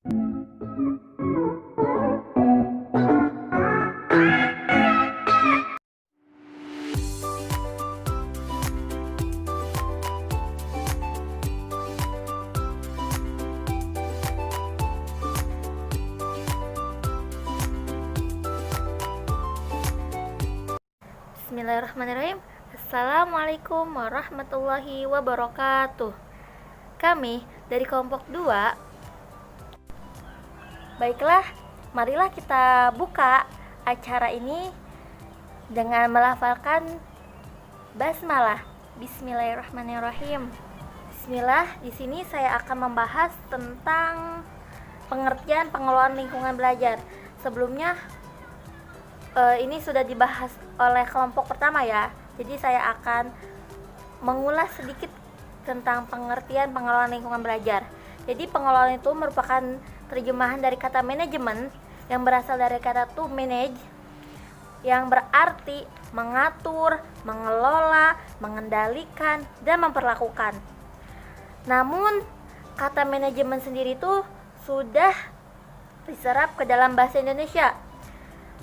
Bismillahirrahmanirrahim. Assalamualaikum warahmatullahi wabarakatuh. Kami dari kelompok 2. Baiklah, marilah kita buka acara ini dengan melafalkan basmalah. Bismillahirrahmanirrahim. Bismillah, di sini saya akan membahas tentang pengertian pengelolaan lingkungan belajar. Sebelumnya ini sudah dibahas oleh kelompok pertama ya. Jadi saya akan mengulas sedikit tentang pengertian pengelolaan lingkungan belajar. Jadi pengelolaan itu merupakan terjemahan dari kata manajemen yang berasal dari kata to manage, yang berarti mengatur, mengelola, mengendalikan, dan memperlakukan. Namun kata manajemen sendiri itu sudah diserap ke dalam bahasa Indonesia.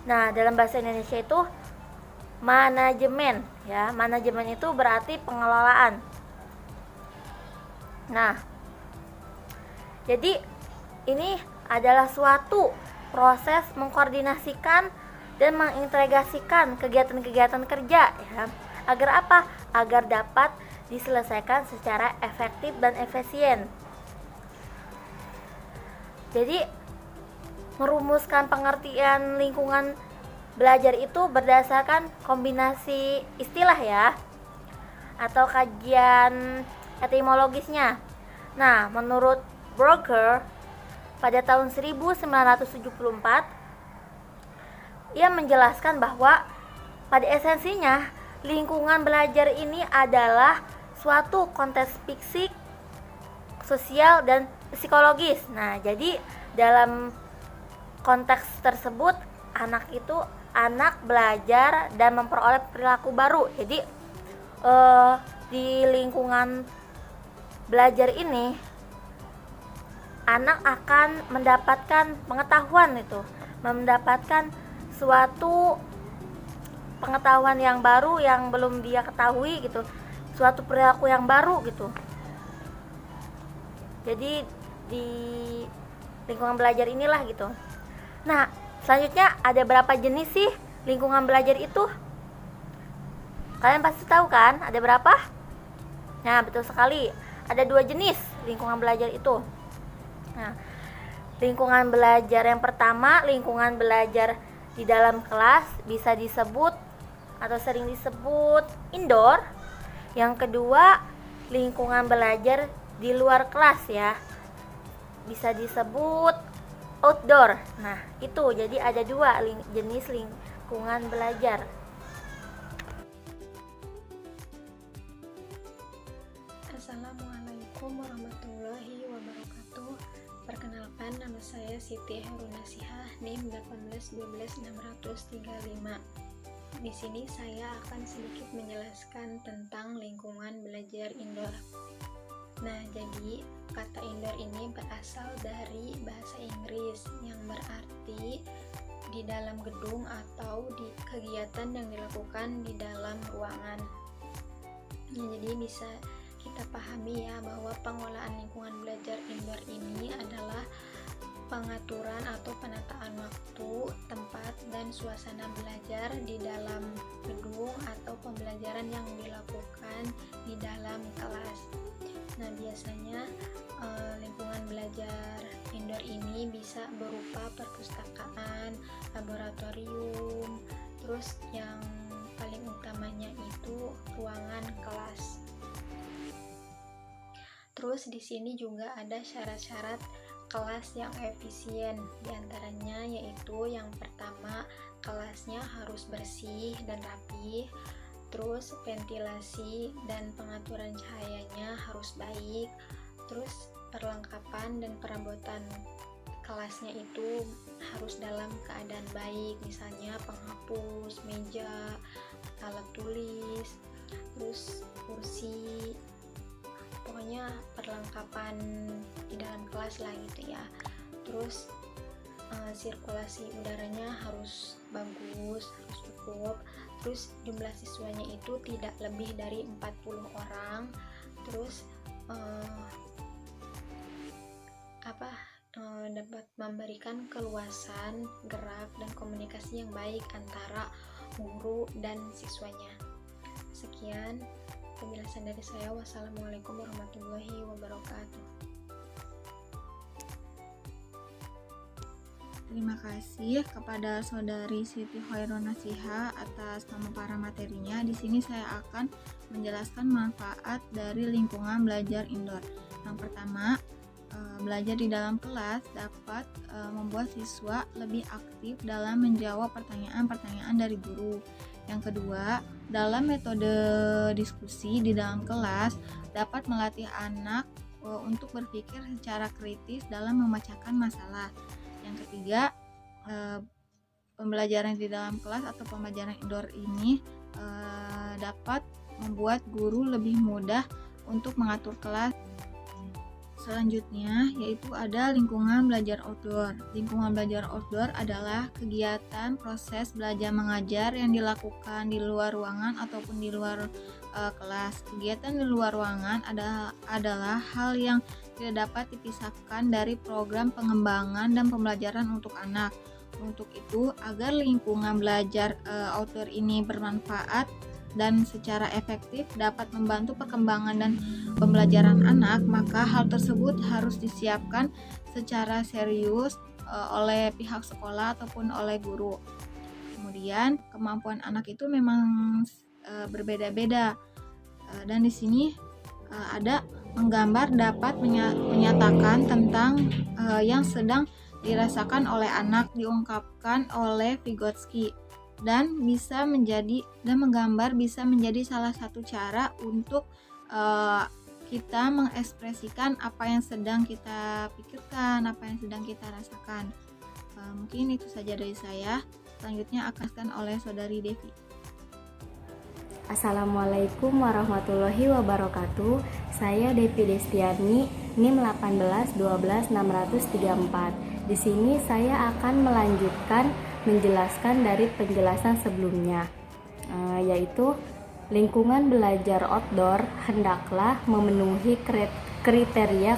Nah, dalam bahasa Indonesia itu manajemen ya. Manajemen itu berarti pengelolaan. Nah, jadi ini adalah suatu proses mengkoordinasikan dan mengintegrasikan kegiatan-kegiatan kerja ya. Agar apa? Agar dapat diselesaikan secara efektif dan efisien. Jadi merumuskan pengertian lingkungan belajar itu berdasarkan kombinasi istilah ya, atau kajian etimologisnya. Nah, menurut Broger pada tahun 1974, ia menjelaskan bahwa pada esensinya lingkungan belajar ini adalah suatu konteks fisik, sosial, dan psikologis. Nah, jadi dalam konteks tersebut anak belajar dan memperoleh perilaku baru. Jadi di lingkungan belajar ini anak akan mendapatkan pengetahuan itu, mendapatkan suatu pengetahuan yang baru yang belum dia ketahui gitu, suatu perilaku yang baru gitu. Jadi di lingkungan belajar inilah gitu. Nah, selanjutnya ada berapa jenis sih lingkungan belajar itu? Kalian pasti tahu kan ada berapa? Nah, betul sekali. Ada 2 jenis lingkungan belajar itu. Nah, lingkungan belajar yang pertama, lingkungan belajar di dalam kelas, bisa disebut atau sering disebut indoor. Yang kedua, lingkungan belajar di luar kelas ya, bisa disebut outdoor. Nah, itu jadi ada 2 jenis lingkungan belajar. Assalamualaikum warahmatullahi wabarakatuh. Perkenalkan, nama saya Siti Herunasihah, NIM 1812635. Di sini saya akan sedikit menjelaskan tentang lingkungan belajar indoor. Nah, jadi kata indoor ini berasal dari bahasa Inggris yang berarti di dalam gedung atau di kegiatan yang dilakukan di dalam ruangan. Nah, jadi bisa kita pahami ya bahwa pengelolaan lingkungan belajar indoor ini adalah pengaturan atau penataan waktu, tempat, dan suasana belajar di dalam gedung atau pembelajaran yang dilakukan di dalam kelas. Nah, biasanya lingkungan belajar indoor ini bisa berupa perpustakaan, laboratorium, terus yang paling utamanya itu ruangan kelas. Terus di sini juga ada syarat-syarat kelas yang efisien. Di antaranya yaitu yang pertama, kelasnya harus bersih dan rapi. Terus ventilasi dan pengaturan cahayanya harus baik. Terus perlengkapan dan perabotan kelasnya itu harus dalam keadaan baik, misalnya penghapus, meja, alat tulis, terus kursi, pokoknya perlengkapan di dalam kelas lah gitu ya. terus sirkulasi udaranya harus bagus, harus cukup, terus jumlah siswanya itu tidak lebih dari 40 orang, terus dapat memberikan keluasan gerak dan komunikasi yang baik antara guru dan siswanya. Sekian penjelasan dari saya. Wassalamualaikum warahmatullahi wabarakatuh. Terima kasih kepada Saudari Siti Khairun Nasiha atas pemaparan materinya. Di sini saya akan menjelaskan manfaat dari lingkungan belajar indoor. Yang pertama, belajar di dalam kelas dapat membuat siswa lebih aktif dalam menjawab pertanyaan-pertanyaan dari guru. Yang kedua, dalam metode diskusi di dalam kelas dapat melatih anak untuk berpikir secara kritis dalam memecahkan masalah. Yang ketiga, pembelajaran di dalam kelas atau pembelajaran indoor ini dapat membuat guru lebih mudah untuk mengatur kelas. Selanjutnya yaitu ada lingkungan belajar outdoor. Lingkungan belajar outdoor adalah kegiatan proses belajar mengajar yang dilakukan di luar ruangan ataupun di luar kelas. Kegiatan di luar ruangan adalah hal yang tidak dapat dipisahkan dari program pengembangan dan pembelajaran untuk anak. Untuk itu, agar lingkungan belajar outdoor ini bermanfaat dan secara efektif dapat membantu perkembangan dan pembelajaran anak, maka hal tersebut harus disiapkan secara serius oleh pihak sekolah ataupun oleh guru. Kemudian kemampuan anak itu memang berbeda-beda, dan di sini ada menggambar dapat menyatakan tentang yang sedang dirasakan oleh anak, diungkapkan oleh Vygotsky. Dan menggambar bisa menjadi salah satu cara untuk kita mengekspresikan apa yang sedang kita pikirkan, apa yang sedang kita rasakan. Mungkin itu saja dari saya. Selanjutnya akan oleh Saudari Devi. Assalamualaikum warahmatullahi wabarakatuh. Saya Devi Destiani, NIM 181212634. Di sini saya akan melanjutkan menjelaskan dari penjelasan sebelumnya, yaitu lingkungan belajar outdoor hendaklah memenuhi kriteria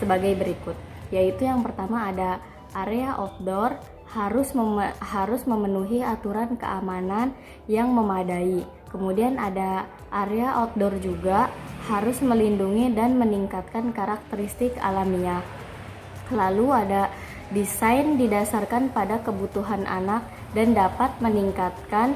sebagai berikut, yaitu yang pertama ada area outdoor harus memenuhi aturan keamanan yang memadai. Kemudian ada area outdoor juga harus melindungi dan meningkatkan karakteristik alamiah. Lalu ada desain didasarkan pada kebutuhan anak dan dapat meningkatkan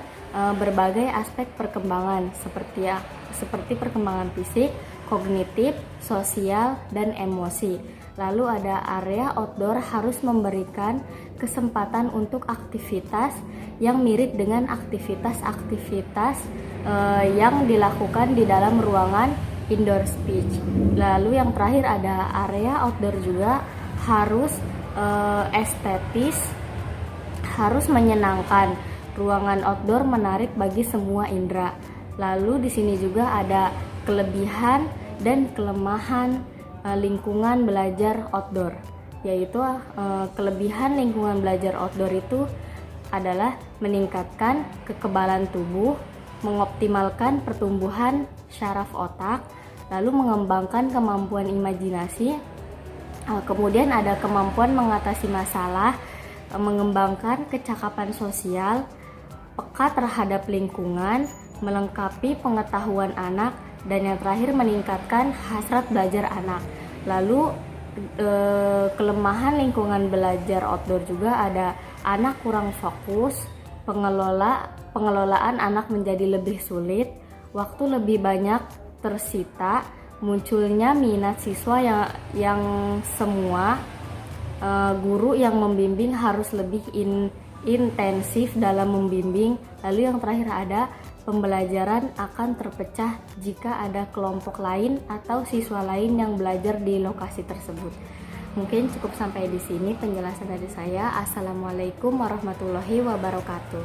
berbagai aspek perkembangan seperti perkembangan fisik, kognitif, sosial, dan emosi. Lalu ada area outdoor harus memberikan kesempatan untuk aktivitas yang mirip dengan aktivitas-aktivitas yang dilakukan di dalam ruangan indoor speech. Lalu yang terakhir ada area outdoor juga harus estetis, harus menyenangkan. Ruangan outdoor menarik bagi semua indera. Lalu di sini juga ada kelebihan dan kelemahan lingkungan belajar outdoor, yaitu kelebihan lingkungan belajar outdoor itu adalah meningkatkan kekebalan tubuh, mengoptimalkan pertumbuhan syaraf otak, lalu mengembangkan kemampuan imajinasi. Kemudian ada kemampuan mengatasi masalah, mengembangkan kecakapan sosial, peka terhadap lingkungan, melengkapi pengetahuan anak, dan yang terakhir meningkatkan hasrat belajar anak. Lalu kelemahan lingkungan belajar outdoor juga ada anak kurang fokus, pengelolaan anak menjadi lebih sulit, waktu lebih banyak tersita, munculnya minat siswa yang semua guru yang membimbing harus lebih intensif dalam membimbing. Lalu yang terakhir ada pembelajaran akan terpecah jika ada kelompok lain atau siswa lain yang belajar di lokasi tersebut. Mungkin cukup sampai di sini penjelasan dari saya. Assalamualaikum warahmatullahi wabarakatuh.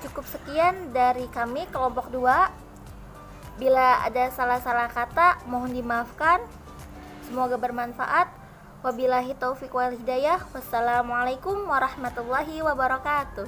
Cukup sekian dari kami kelompok 2. Bila ada salah-salah kata, mohon dimaafkan. Semoga bermanfaat. Wabillahi taufiq wal hidayah. Wassalamualaikum warahmatullahi wabarakatuh.